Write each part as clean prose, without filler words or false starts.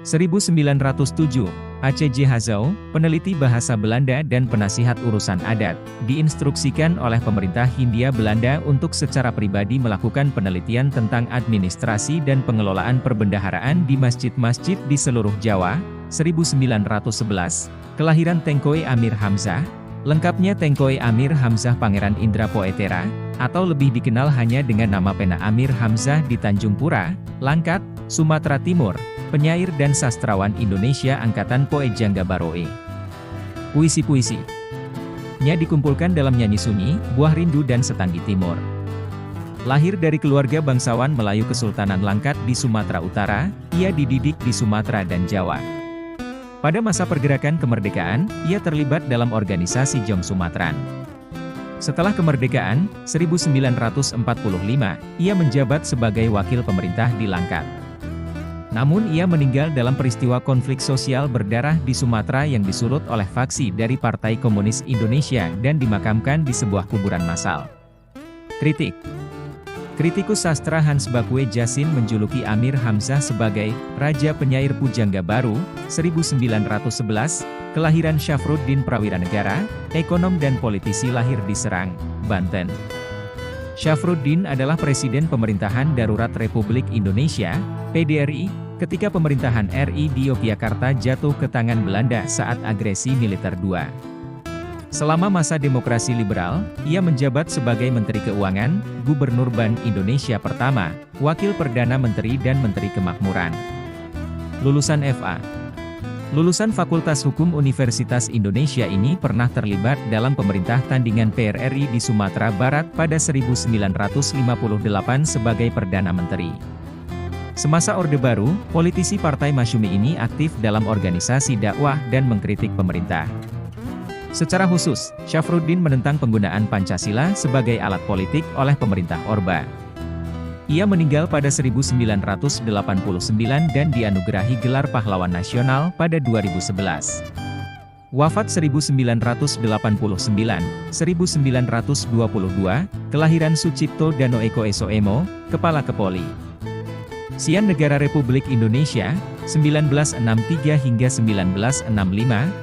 1907, A.C.J. Hazau, peneliti bahasa Belanda dan penasihat urusan adat, diinstruksikan oleh pemerintah Hindia Belanda untuk secara pribadi melakukan penelitian tentang administrasi dan pengelolaan perbendaharaan di masjid-masjid di seluruh Jawa. 1911, kelahiran Tengkoe Amir Hamzah, lengkapnya Tengkoe Amir Hamzah Pangeran Indra Poetera, atau lebih dikenal hanya dengan nama pena Amir Hamzah di Tanjung Pura, Langkat, Sumatera Timur, penyair dan sastrawan Indonesia angkatan Poe Jangga Baroe. Puisi-puisinya dikumpulkan dalam nyanyi sunyi, Buah Rindu dan Setanggi Timur. Lahir dari keluarga bangsawan Melayu Kesultanan Langkat di Sumatera Utara, ia dididik di Sumatera dan Jawa. Pada masa pergerakan kemerdekaan, ia terlibat dalam organisasi Jong Sumatran. Setelah kemerdekaan, 1945, ia menjabat sebagai wakil pemerintah di Langkat. Namun ia meninggal dalam peristiwa konflik sosial berdarah di Sumatera yang disulut oleh faksi dari Partai Komunis Indonesia dan dimakamkan di sebuah kuburan massal. Kritik. Kritikus sastra Hans Bakue Jasin menjuluki Amir Hamzah sebagai Raja Penyair Pujangga Baru. 1911, kelahiran Syafruddin Prawiranegara, ekonom dan politisi lahir di Serang, Banten. Syafruddin adalah Presiden Pemerintahan Darurat Republik Indonesia, PDRI, ketika pemerintahan RI di Yogyakarta jatuh ke tangan Belanda saat agresi militer II. Selama masa demokrasi liberal, ia menjabat sebagai Menteri Keuangan, Gubernur Bank Indonesia pertama, Wakil Perdana Menteri dan Menteri Kemakmuran. Lulusan FA. Lulusan Fakultas Hukum Universitas Indonesia ini pernah terlibat dalam pemerintah tandingan PRRI di Sumatera Barat pada 1958 sebagai Perdana Menteri. Semasa Orde Baru, politisi Partai Masyumi ini aktif dalam organisasi dakwah dan mengkritik pemerintah. Secara khusus, Syafruddin menentang penggunaan Pancasila sebagai alat politik oleh pemerintah Orba. Ia meninggal pada 1989 dan dianugerahi gelar Pahlawan Nasional pada 2011. Wafat 1989, 1922, kelahiran Sucipto Dano Eko Eso-Emo, Kepala Kepoli Sian Negara Republik Indonesia, 1963 hingga 1965,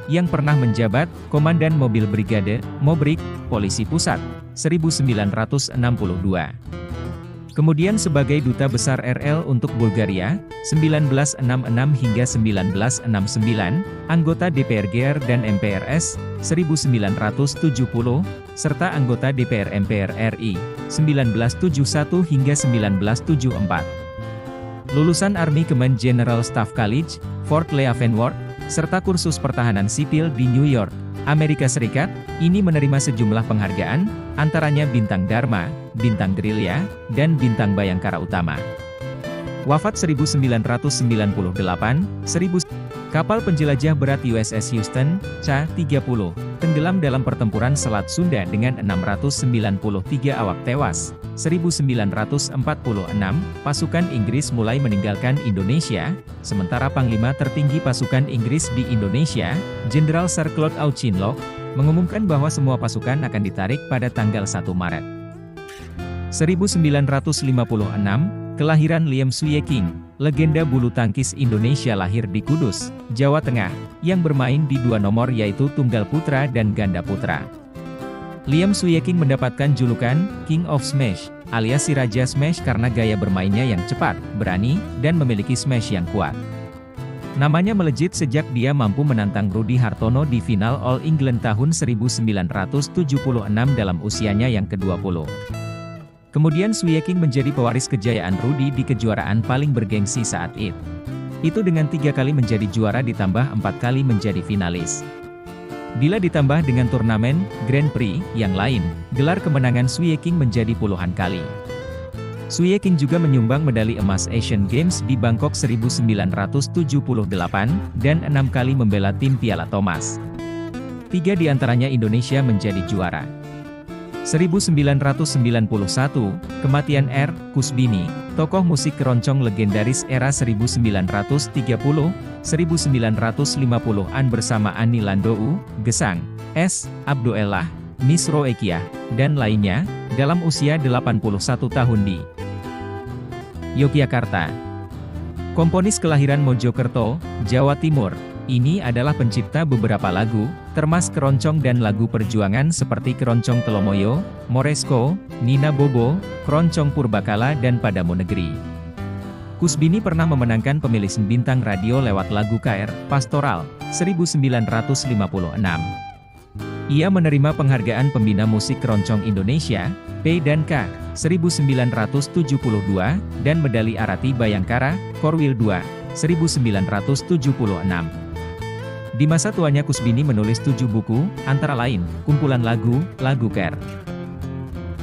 yang pernah menjabat Komandan Mobil Brigade, Mobrik, Polisi Pusat, 1962. Kemudian sebagai Duta Besar RL untuk Bulgaria, 1966 hingga 1969, anggota DPR GR dan MPRS, 1970, serta anggota DPR MPR RI, 1971 hingga 1974. Lulusan Army Command General Staff College, Fort Leavenworth, serta kursus pertahanan sipil di New York, Amerika Serikat, ini menerima sejumlah penghargaan, antaranya Bintang Dharma, Bintang Gerilya, dan Bintang Bayangkara Utama. Wafat 1998, kapal penjelajah berat USS Houston, Ca-30, tenggelam dalam pertempuran Selat Sunda dengan 693 awak tewas. 1946, pasukan Inggris mulai meninggalkan Indonesia, sementara Panglima tertinggi pasukan Inggris di Indonesia, Jenderal Sir Claude Auchinleck, mengumumkan bahwa semua pasukan akan ditarik pada tanggal 1 Maret. 1956, kelahiran Liam Suyeking, legenda bulu tangkis Indonesia lahir di Kudus, Jawa Tengah, yang bermain di dua nomor yaitu tunggal putra dan ganda putra. Liam Suyeking mendapatkan julukan King of Smash, alias si Raja Smash karena gaya bermainnya yang cepat, berani, dan memiliki smash yang kuat. Namanya melejit sejak dia mampu menantang Rudy Hartono di final All England tahun 1976 dalam usianya yang ke-20. Kemudian Suyeking menjadi pewaris kejayaan Rudy di kejuaraan paling bergengsi saat itu dengan 3 kali menjadi juara ditambah 4 kali menjadi finalis. Bila ditambah dengan turnamen Grand Prix yang lain, gelar kemenangan Suyeking menjadi puluhan kali. Suyeking juga menyumbang medali emas Asian Games di Bangkok 1978, dan 6 kali membela tim Piala Thomas. 3 diantaranya Indonesia menjadi juara. 1991, kematian R. Kusbini, tokoh musik keroncong legendaris era 1930-1950-an bersama Ani Landou, Gesang, S. Abduellah, Miss Roekiah, dan lainnya, dalam usia 81 tahun di Yogyakarta. Komponis kelahiran Mojokerto, Jawa Timur, ini adalah pencipta beberapa lagu, termasuk keroncong dan lagu perjuangan seperti Keroncong Telomoyo, Moresko, Nina Bobo, Keroncong Purbakala dan Padamu Negeri. Kusbini pernah memenangkan pemilih bintang radio lewat lagu KR, Pastoral, 1956. Ia menerima penghargaan Pembina Musik Keroncong Indonesia, P&K, 1972, dan Medali Arati Bayangkara, Korwil II, 1976. Di masa tuanya Kusbini menulis 7 buku, antara lain, kumpulan lagu KR.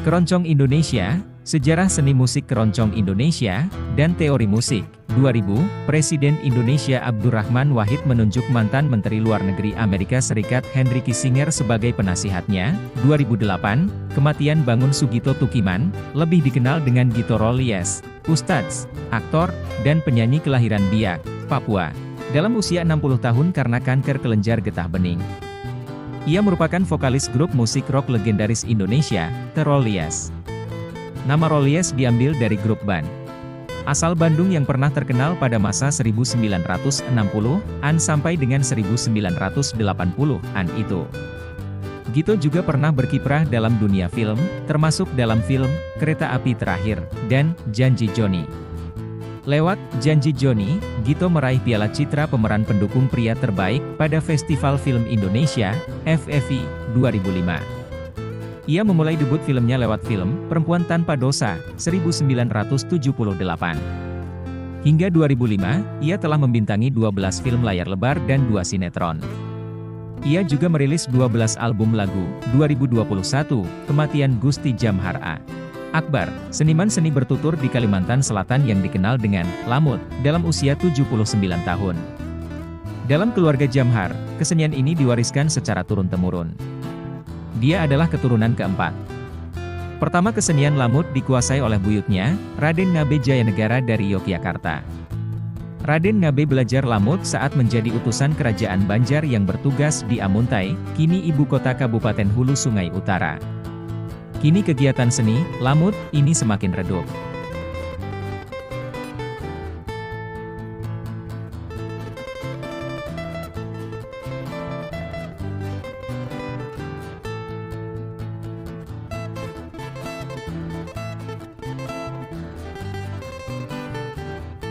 Keroncong Indonesia, Sejarah Seni Musik Keroncong Indonesia, dan Teori Musik. 2000, Presiden Indonesia Abdurrahman Wahid menunjuk mantan Menteri Luar Negeri Amerika Serikat Henry Kissinger sebagai penasihatnya. 2008, kematian Bangun Sugito Tukiman, lebih dikenal dengan Gito Rolies, ustadz, aktor, dan penyanyi kelahiran Biak, Papua, dalam usia 60 tahun karena kanker kelenjar getah bening. Ia merupakan vokalis grup musik rock legendaris Indonesia, The Rolies. Nama Rolies diambil dari grup band asal Bandung yang pernah terkenal pada masa 1960-an sampai dengan 1980-an itu. Gito juga pernah berkiprah dalam dunia film, termasuk dalam film Kereta Api Terakhir dan Janji Joni. Lewat Janji Joni, Gito meraih Piala Citra Pemeran Pendukung Pria Terbaik pada Festival Film Indonesia, FFI, 2005. Ia memulai debut filmnya lewat film Perempuan Tanpa Dosa, 1978. Hingga 2005, ia telah membintangi 12 film layar lebar dan 2 sinetron. Ia juga merilis 12 album lagu. 2021, kematian Gusti Jamhar A. Akbar, seniman seni bertutur di Kalimantan Selatan yang dikenal dengan Lamut, dalam usia 79 tahun. Dalam keluarga Jamhar, kesenian ini diwariskan secara turun-temurun. Dia adalah keturunan keempat. Pertama kesenian Lamut dikuasai oleh buyutnya, Raden Ngabe Jayanegara dari Yogyakarta. Raden Ngabe belajar Lamut saat menjadi utusan kerajaan Banjar yang bertugas di Amuntai, kini ibu kota Kabupaten Hulu Sungai Utara. Kini kegiatan seni, Lamut, ini semakin redup.